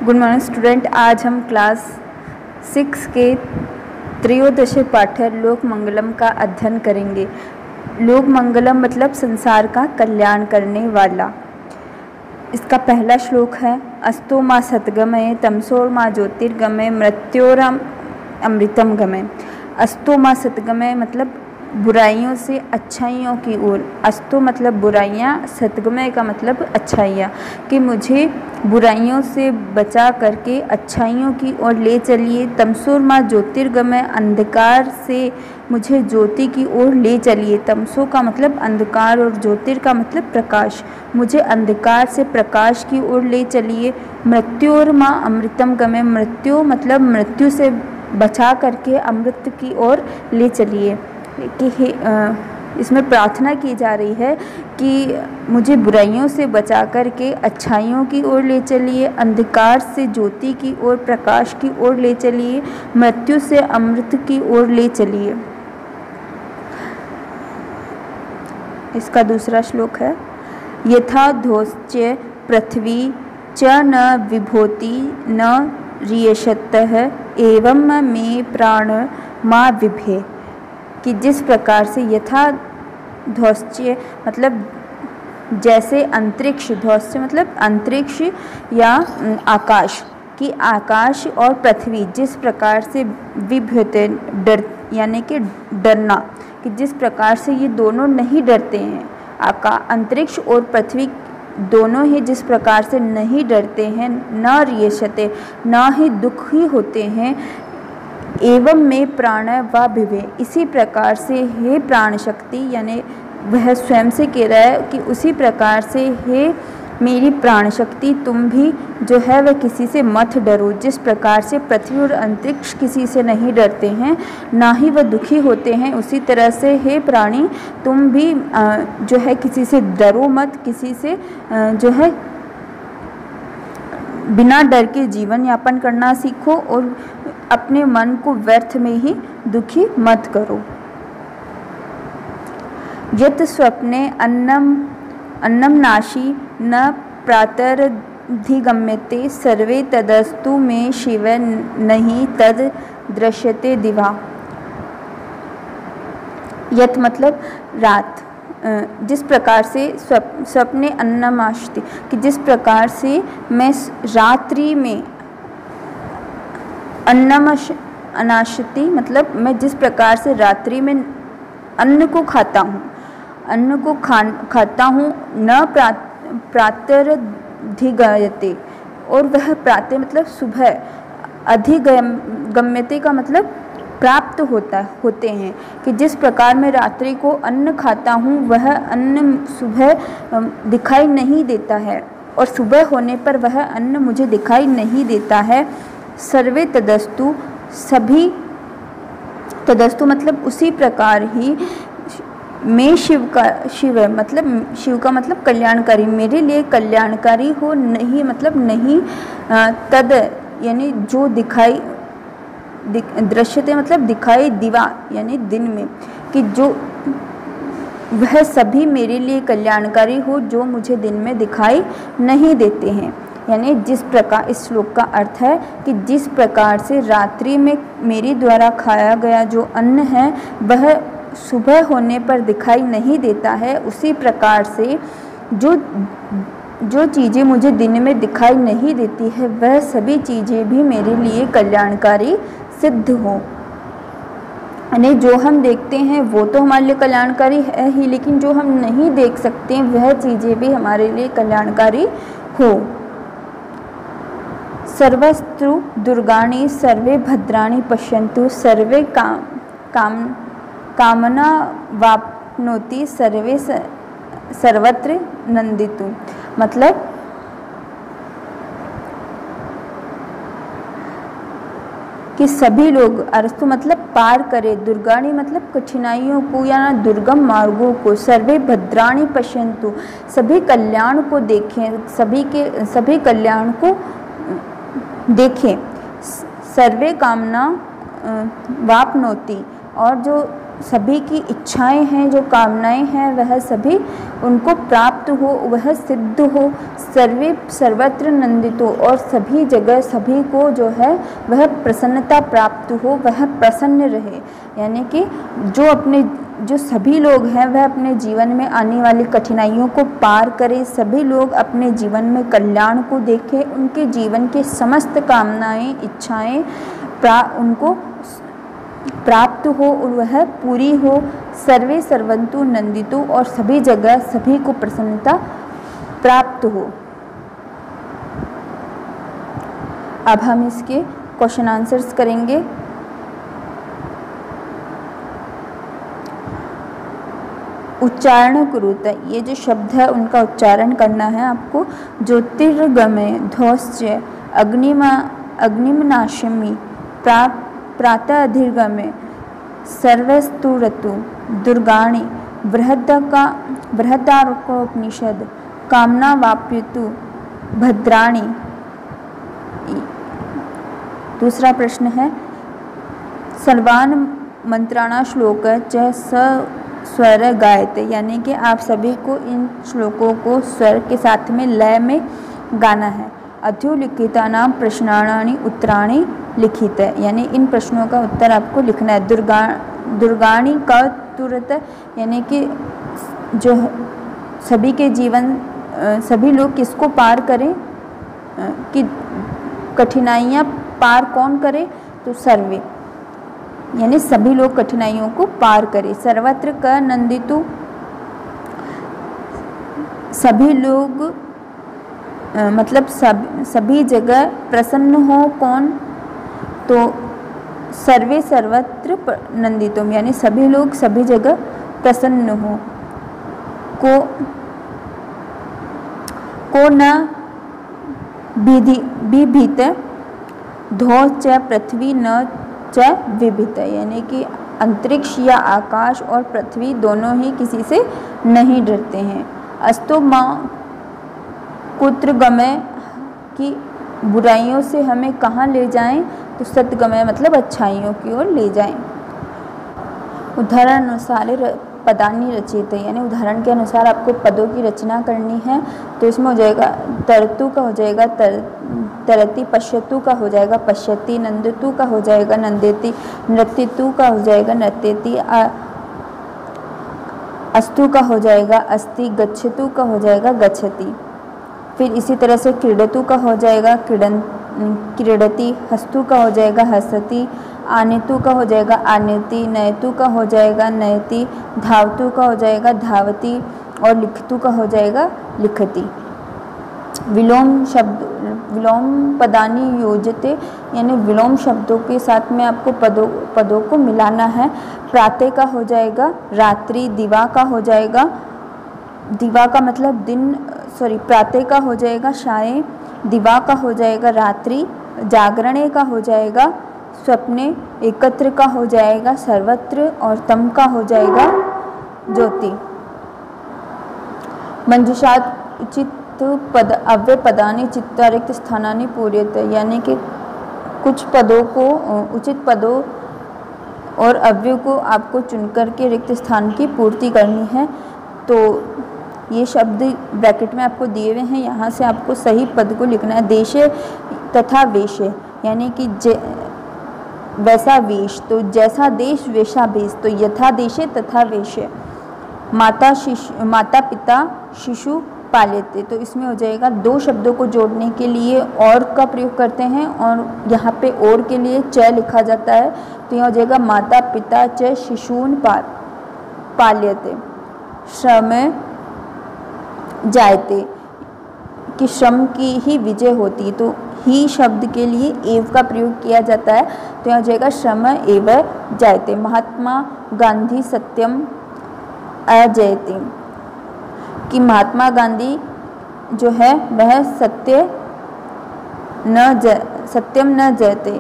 Good morning student. आज हम class 6 के त्रयोदश पाठ्य लोक मंगलम का अध्ययन करेंगे। लोक मंगलम मतलब संसार का कल्याण करने वाला। इसका पहला श्लोक है, अस्तो माँ सतगमय तमसोर माँ ज्योतिर्गमय मृत्योरम अमृतम गमय। अस्तो माँ सतगमय मतलब बुराइयों से अच्छाइयों की ओर। अस्तो मतलब बुराइयाँ, सतगमय का मतलब अच्छाइयाँ, कि मुझे बुराइयों से बचा करके अच्छाइयों की ओर ले चलिए। तमसोर माँ ज्योतिर्गमय अंधकार से मुझे ज्योति की ओर ले चलिए। तमसो का मतलब अंधकार और ज्योतिर का मतलब प्रकाश। मुझे अंधकार से प्रकाश की ओर ले चलिए। मृत्योर माँ अमृतम गमय, मृत्यु मतलब मृत्यु से बचा करके अमृत की ओर ले चलिए। कि इसमें प्रार्थना की जा रही है कि मुझे बुराइयों से बचा करके अच्छाइयों की ओर ले चलिए, अंधकार से ज्योति की ओर प्रकाश की ओर ले चलिए, मृत्यु से अमृत की ओर ले चलिए। इसका दूसरा श्लोक है, यथा ध्वस्य पृथ्वी च न विभोति न रियशतः एवं मे प्राण मा विभे। कि जिस प्रकार से यथा ध्वस्य मतलब जैसे अंतरिक्ष, ध्वस्य मतलब अंतरिक्ष या आकाश, कि आकाश और पृथ्वी जिस प्रकार से विभ्यते डर यानी कि डरना, कि जिस प्रकार से ये दोनों नहीं डरते हैं, अंतरिक्ष और पृथ्वी दोनों ही जिस प्रकार से नहीं डरते हैं, न रियशते न ही दुखी होते हैं, एवं में प्राण व विभे, इसी प्रकार से हे प्राण शक्ति, यानी वह स्वयं से कह रहा है कि उसी प्रकार से हे मेरी प्राण शक्ति तुम भी जो है वह किसी से मत डरो। जिस प्रकार से पृथ्वी और अंतरिक्ष किसी से नहीं डरते हैं, ना ही वह दुखी होते हैं, उसी तरह से हे प्राणी तुम भी जो है किसी से डरो मत, किसी से जो है बिना डर के जीवन यापन करना सीखो और अपने मन को व्यर्थ में ही दुखी मत करो। यत् स्वप्ने अन्नम नाशी न प्रातरधिगम्यते सर्वे तदस्तु में शिव नहीं तद दृश्यते दिवा। यत् मतलब रात, जिस प्रकार से स्वप्ने अन्नमाशति, कि जिस प्रकार से मैं रात्रि में अनाशति मतलब मैं जिस प्रकार से रात्रि में अन्न को खाता हूँ, न प्रातरधिगम्यते, और वह प्रातः मतलब सुबह, अधिगम्यते का मतलब प्राप्त होते हैं, कि जिस प्रकार मैं रात्रि को अन्न खाता हूँ वह अन्न सुबह दिखाई नहीं देता है, और सुबह होने पर वह अन्न मुझे दिखाई नहीं देता है। सर्वे तदस्तु सभी, तदस्तु मतलब उसी प्रकार ही, मैं शिव मतलब शिव का मतलब कल्याणकारी, मेरे लिए कल्याणकारी हो, नहीं मतलब नहीं तद यानी जो दिखाई, दृश्यते मतलब दिखाई, दिवा यानी दिन में, कि जो वह सभी मेरे लिए कल्याणकारी हो जो मुझे दिन में दिखाई नहीं देते हैं। यानी जिस प्रकार, इस श्लोक का अर्थ है कि जिस प्रकार से रात्रि में मेरे द्वारा खाया गया जो अन्न है वह सुबह होने पर दिखाई नहीं देता है, उसी प्रकार से जो चीज़ें मुझे दिन में दिखाई नहीं देती है वह सभी चीज़ें भी मेरे लिए कल्याणकारी सिद्ध हो। यानी जो हम देखते हैं वो तो हमारे लिए कल्याणकारी है ही, लेकिन जो हम नहीं देख सकते वह चीज़ें भी हमारे लिए कल्याणकारी हो। सर्वस्तु दुर्गाणि सर्वे भद्राणि पश्यन्तु सर्वे कामना वाप्नोति सर्वे सर्वत्र नंदितु। मतलब कि सभी लोग, अरस्तु मतलब पार करे, दुर्गाणी मतलब कठिनाइयों को या दुर्गम मार्गों को, सर्वे भद्राणी पश्यन्तु सभी कल्याण को देखें, सभी कल्याण को देखें, सर्वे कामना वाप्नोति और जो सभी की इच्छाएं हैं, जो कामनाएं हैं, वह सभी उनको प्राप्त हो, वह सिद्ध हो, सर्वे सर्वत्र नंदित हो, और सभी जगह सभी को जो है वह प्रसन्नता प्राप्त हो, वह प्रसन्न रहे। यानी कि जो सभी लोग हैं वह अपने जीवन में आने वाली कठिनाइयों को पार करें, सभी लोग अपने जीवन में कल्याण को देखें, उनके जीवन के समस्त कामनाएं इच्छाएं उनको प्राप्त हो और वह पूरी हो, सर्वे सर्वंतु नंदितो, और सभी जगह सभी को प्रसन्नता प्राप्त हो। अब हम इसके क्वेश्चन आंसर्स करेंगे। उच्चारण कुरुत, ये जो शब्द है उनका उच्चारण करना है आपको। ज्योतिर्गमे ध्वस्य अग्निमनाशमी प्रातः अधिर्गमे सर्वस्तुरतु दुर्गाणि बृहदारकोपनिषद कामना वाप्यतु भद्राणि। दूसरा प्रश्न है सर्वान् मंत्राणा श्लोक च स्वर गायते, यानी कि आप सभी को इन श्लोकों को स्वर के साथ में लय में गाना है। अध्युलिखितानां प्रश्नानि उत्तराणि लिखित, यानी इन प्रश्नों का उत्तर आपको लिखना है। दुर्गाणि का तुरंत, यानी कि जो सभी के जीवन सभी लोग किसको पार करें, कि कठिनाइयाँ पार कौन करे, तो सर्वे, यानी सभी लोग कठिनाइयों को पार करें। सर्वत्र क नंदितु, सभी लोग मतलब सभी जगह प्रसन्न हो कौन, तो सर्वे सर्वत्र नंदितुम, यानी सभी लोग सभी जगह प्रसन्न हो। को न विभीत धो च पृथ्वी न च विभित, यानी कि अंतरिक्ष या आकाश और पृथ्वी दोनों ही किसी से नहीं डरते हैं। अस्तो माँ कुत्र गमय, की बुराइयों से हमें कहाँ ले जाएं, तो सतगमय मतलब अच्छाइयों की ओर ले जाएं। उदाहरण अनुसार पदानी रचित, यानी उदाहरण के अनुसार आपको पदों की रचना करनी है। तो इसमें हो जाएगा तरतु का हो जाएगा तरति, पश्यतु का हो जाएगा पश्यति, नंदतु का हो जाएगा नंदेति, नृत्यतु का हो जाएगा नृत्यति, अस्तु का हो जाएगा अस्ति, गच्छतु का हो जाएगा गच्छति। फिर इसी तरह से क्रीडतु का हो जाएगा क्रीडति, हस्तु का हो जाएगा हसति, आनेतु का हो जाएगा आनेति, नयतु का हो जाएगा नयति, धावतु का हो जाएगा धावति, और लिखतु का हो जाएगा लिखति। विलोम पदानी योजते, यानी विलोम शब्दों के साथ में आपको पदों को मिलाना है। प्रातः का हो जाएगा रात्रि, दिवा का हो जाएगा, दिवा का मतलब दिन, प्रातः का हो जाएगा शाये, दिवा का हो जाएगा रात्रि, जागरणे का हो जाएगा स्वप्ने, एकत्र का हो जाएगा सर्वत्र, और तम का हो जाएगा ज्योति। मंजुषात उचित पद अव्यय पदानि चित्ता रिक्त स्थानानि पूर्यते, यानी कि कुछ पदों को उचित पदों और अव्यय को आपको चुनकर के रिक्त स्थान की पूर्ति करनी है। तो ये शब्द ब्रैकेट में आपको दिए हुए हैं, यहाँ से आपको सही पद को लिखना है। देशे तथा वेशे, यानी कि वैसा वेश, तो जैसा देश वैसा वेश, तो यथा देशे तथा वेशे। माता पिता शिशु पालेते, तो इसमें हो जाएगा दो शब्दों को जोड़ने के लिए और का प्रयोग करते हैं, और यहाँ पे और के लिए च लिखा जाता है, तो यहाँ हो जाएगा माता पिता च शिशून पाल्यते। श्रम जायते, कि श्रम की ही विजय होती, तो ही शब्द के लिए एव का प्रयोग किया जाता है, तो यहाँ हो जाएगा श्रम एव जायते। महात्मा गांधी सत्यम अजयते, कि महात्मा गांधी जो है वह सत्यम न जयते,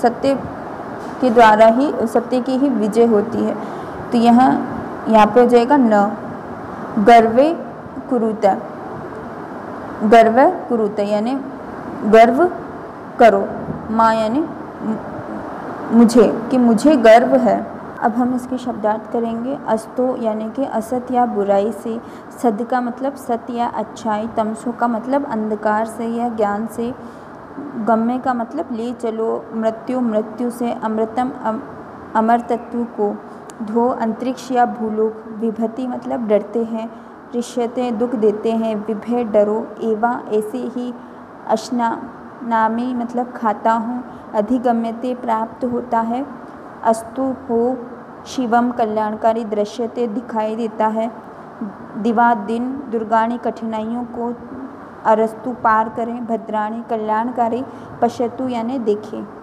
सत्य के द्वारा ही सत्य की ही विजय होती है, तो यहाँ पे हो जाएगा न। गर्वे कुरुता, गर्व कुरुता यानी गर्व करो, माँ यानी मुझे, कि मुझे गर्व है, अब हम इसके शब्दार्थ करेंगे। अस्तो यानी कि असत या बुराई से, सद का मतलब सत्य या अच्छाई, तमसो का मतलब अंधकार से या ज्ञान से, गम्य का मतलब ले चलो, मृत्यु मृत्यु से, अमृतम अमर तत्व को, धो अंतरिक्ष या भूलोक, विभति मतलब डरते हैं, ऋष्यते दुख देते हैं, विभय डरो, एवा ऐसे ही, अश्ना नामी मतलब खाता हूँ, अधिगम्यते प्राप्त होता है, अस्तु हो, शिवम कल्याणकारी, दृश्यते दिखाई देता है, दिवा दिन, दुर्गाणी कठिनाइयों को, अरस्तु पार करें, भद्राणी कल्याणकारी, पश्यतु यानी देखें।